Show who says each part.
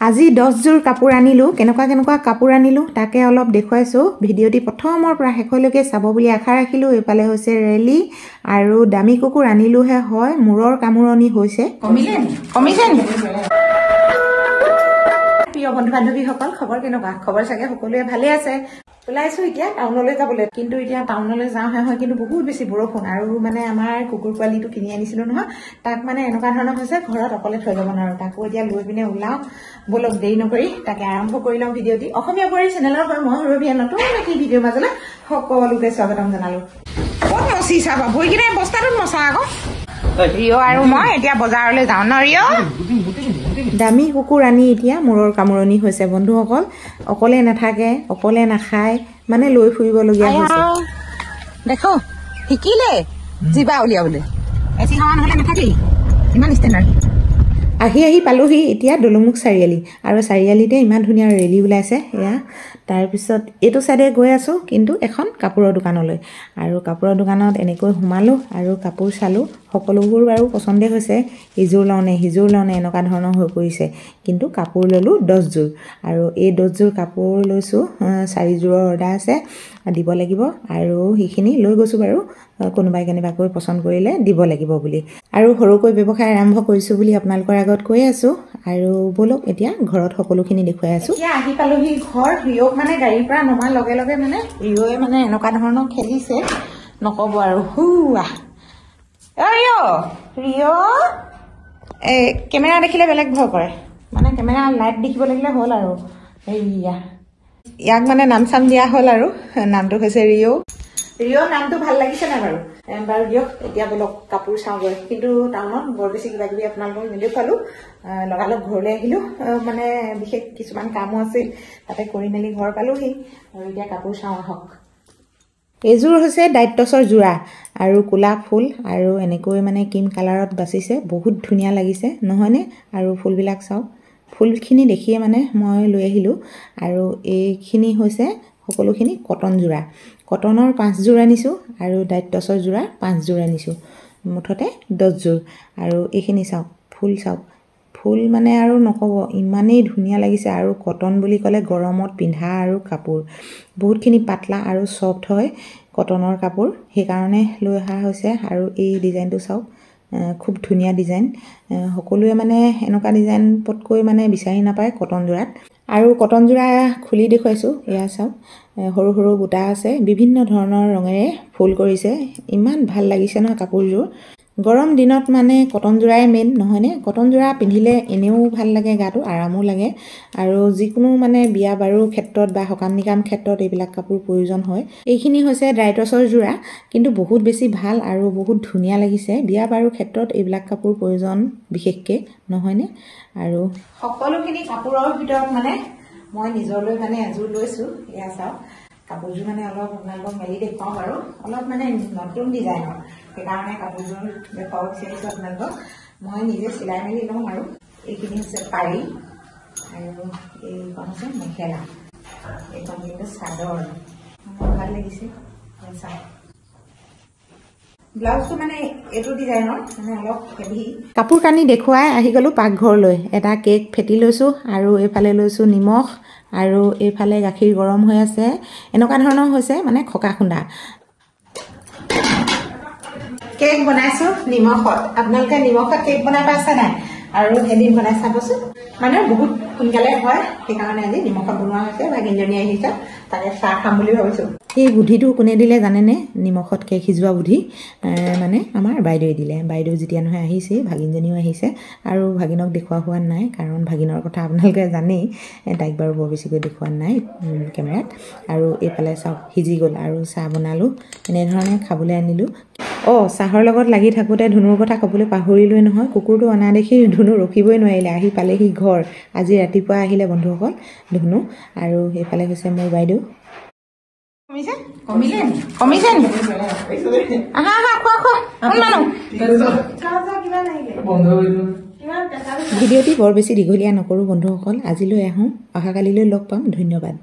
Speaker 1: আজি 10 জোৰ কাপোৰ আনিলো কেনেকুৱা কাপোৰ আনিলো তাকে অলপ দেখুৱাইছো ভিডিঅ'টি প্ৰথমৰ পৰা শেষলৈকে চাব বুলি আশা ৰাখিলো এফালে হৈছে ৰেলি আৰু দামী কুকুৰ আনিলোহে হয় মূৰৰ কামুৰণি হৈছে কমিছে প্ৰিয় বন্ধু বান্ধৱীসকল খবৰ কেনেকুৱা খবৰ চাগে সকলোৱে ভালে আছে ওলাইছো এতিয়া টাউনলৈ যাবলৈ কিন্তু এতিয়া টাউনলৈ যাওঁ হয় কিন্তু বহুত বেছি বৰষুণ আৰু মানে আমাৰ কুকুৰ পোৱালিটো কিনি আনিছিলো নহয় তাক মানে এনেকুৱা ধৰণৰ হৈছে ঘৰত অকলে থৈ যাব নোৱাৰো তাকো এতিয়া লৈ পিনে ওলাও বলক দেৰি নকৰি তাকে আৰম্ভ কৰি লওঁ ভিডিঅ'টি অসমীয়া পৰি চেনেলৰ পৰা মই ৰবিয়া নতুন কি ভিডিঅ' মাজলৈ সকলোকে স্বাগতম জনালো ক'ত মচি চাবা ভৰি কিনে বস্তাটোত মচা আকৌ ৰিঅ আৰু মই এতিয়া বজাৰলৈ যাওঁ ন ৰিঅ দামী কুকুৰ আনি এতিয়া মূৰৰ কামুৰণি হৈছে বন্ধুসকল অকলে নাথাকে অকলে নাখায় মানে লৈ ফুৰিবলগীয়া হৈছে দেখো শিকিলে জিবা উলিয়াবলৈ এচি হাৱা নহ'লে নাথাকেই ইমান ষ্টেণ্ডাৰ্ড আহি পালোহি এতিয়া দলমুখ চাৰিআলি আৰু চাৰিআলিতে ইমান ধুনীয়া ৰেলি ওলাইছে এয়া তাৰপিছত এইটো চাইডে গৈ আছো কিন্তু এখন কাপোৰৰ দোকানলৈ আৰু কাপোৰৰ দোকানত এনেকৈ সোমালো আৰু কাপোৰ চালো সকলোবোৰ বাৰু পছন্দে হৈছে ইজোৰ লওঁনে সিজোৰ লওঁনে এনেকুৱা ধৰণৰ হৈ পৰিছে কিন্তু কাপোৰ ললো 10 জোৰ আৰু এই 10 জোৰ কাপোৰ লৈছো 4 জোৰৰ অৰ্ডাৰ আছে দিব লাগিব আৰু সেইখিনি লৈ গৈছো বাৰু কোনোবাই কেনেবাকৈ পছন্দ কৰিলে দিব লাগিব বুলি আৰু সৰুকৈ ব্যৱসায় আৰম্ভ কৰিছো বুলি আপোনালোকৰ আগত কৈ আছো আৰু বলক এতিয়া ঘৰত সকলোখিনি দেখুৱাই আছো এতিয়া আহি পালোহি ঘৰ ৰিঅক মানে গাড়ীৰ পৰা নমাৰ লগে লগে মানে ৰিঅয়ে মানে এনেকুৱা ধৰণৰ খেলিছে নকব আৰু হুৱা ৰিঅ কেমেৰা দেখিলে বেলেগ ভয় কৰে মানে কেমেৰা লাইট দেখিব লাগিলে হ'ল আৰু এইয়া ইয়াক মানে নাম চাম দিয়া হ'ল আৰু নামটো হৈছে ৰিঅ নামটো ভাল লাগিছে না বাৰু দিয়ক এতিয়া বলক কাপোৰ চাওঁগৈ কিন্তু টাউনত বৰ বেছি কিবা কিবি আপোনালোকক নেদেখুৱালো লগালগ ঘৰলৈ আহিলো মানে বিশেষ কিছুমান কামো আছিল তাতে কৰি মেলি ঘৰ পালোহি আৰু এতিয়া কাপোৰ চাওঁ আহক এযোৰ হৈছে দায়িত্বছৰ যোৰা আৰু কোলা ফুল আৰু এনেকৈ মানে ক্ৰীম কালাৰত বাচিছে বহুত ধুনীয়া লাগিছে নহয়নে আৰু ফুলবিলাক চাওক ফুলখিনি দেখিয়ে মানে মই লৈ আহিলো আৰু এইখিনি হৈছে সকলোখিনি কটন যোৰা কটনৰ 5 জোৰ আনিছো আৰু দায়িত্বছৰ যোৰা 5 জোৰ আনিছো মুঠতে 10 জোৰ আৰু এইখিনি চাওক ফুল মানে আৰু নকব ইমানেই ধুনীয়া লাগিছে আৰু কটন বুলি ক'লে গৰমত পিন্ধা আৰু কাপোৰ বহুতখিনি পাতলা আৰু সফ্ট হয় কটনৰ কাপোৰ সেইকাৰণে লৈ অহা হৈছে আৰু এই ডিজাইনটো চাওক খুব ধুনীয়া ডিজাইন সকলোৱে মানে এনেকুৱা ডিজাইন পটকৈ মানে বিচাৰি নাপায় কটন যোৰাত আৰু কটন যোৰা খুলি দেখুৱাইছো এয়া চাওক সৰু সৰু বুটা আছে বিভিন্ন ধৰণৰ ৰঙেৰে ফুল কৰিছে ইমান ভাল লাগিছে ন কাপোৰযোৰ গৰম দিনত মানে কটন যোৰাই মেইন নহয়নে কটন যোৰা পিন্ধিলে এনেও ভাল লাগে গাটো আৰামো লাগে আৰু যিকোনো মানে বিয়া বাৰুৰ ক্ষেত্ৰত বা সকাম নিকাম ক্ষেত্ৰত এইবিলাক কাপোৰ প্ৰয়োজন হয় এইখিনি হৈছে দায়িত্বছৰ যোৰা কিন্তু বহুত বেছি ভাল আৰু বহুত ধুনীয়া লাগিছে বিয়া বাৰুৰ ক্ষেত্ৰত এইবিলাক কাপোৰ প্ৰয়োজন বিশেষকৈ নহয়নে আৰু সকলোখিনি কাপোৰৰ ভিতৰত মানে মই নিজলৈ মানে এযোৰ লৈছো এয়া চাওক কাপোৰযোৰ মানে অলপ আপোনালোকক মেলি দেখুৱাওঁ বাৰু অলপ মানে নতুন ডিজাইনৰ সেইকাৰণে কাপোৰযোৰ দেখুৱাব বিচাৰিছো আপোনালোকক মই নিজে চিলাই মেলি লওঁ আৰু এইখিনি হৈছে পাৰি আৰু এইখন হৈছে মেখেলা এইখন কিন্তু চাদৰ ভাল লাগিছে ব্লাউজটো মানে এইটো ডিজাইনৰ মানে অলপ হেভি কাপোৰ কানি দেখুৱাই আহি গলো পাকঘৰলৈ এটা কেক ফেটি লৈছো আৰু এইফালে লৈছো নিমখ আৰু এইফালে গাখীৰ গৰম হৈ আছে এনেকুৱা ধৰণৰ হৈছে মানে খকা খুন্দা কেক বনাইছো নিমখত আপোনালোকে নিমখত কেক বনাই পাইছে নাই আৰু এদিন বনাই চাবচোন মানে বহুত সোনকালে হয় সেইকাৰণে আজি নিমখত বনোৱা হৈছে ভাগিনজনী আহিছে তাকে চাহ খাম বুলি ভাবিছো এই বুদ্ধিটো কোনে দিলে জানেনে নিমখত কেক সিজোৱা বুদ্ধি মানে আমাৰ বাইদেৱে দিলে বাইদেউ যেতিয়া নহয় আহিছে ভাগিনজনীও আহিছে আৰু ভাগিনক দেখুওৱা হোৱা নাই কাৰণ ভাগিনৰ কথা আপোনালোকে জানেই তাইক বাৰু বৰ বেছিকৈ দেখুওৱা নাই কেমেৰাত আৰু এইফালে চাওক সিজি গ'ল আৰু চাহ বনালো এনেধৰণে খাবলৈ আনিলো চাহৰ লগত লাগি থাকোঁতে ধুনুৰ কথা ক'বলৈ পাহৰিলোৱে নহয় কুকুৰটো অনা দেখি ধুনু ৰখিবই নোৱাৰিলে আহি পালেহি ঘৰ আজি ৰাতিপুৱা আহিলে বন্ধুসকল ধুনু আৰু এইফালে হৈছে মোৰ বাইদেউ ভিডিঅ'টি বৰ বেছি দীঘলীয়া নকৰোঁ বন্ধুসকল আজিলৈ আহোঁ অহাকালিলৈ লগ পাম ধন্যবাদ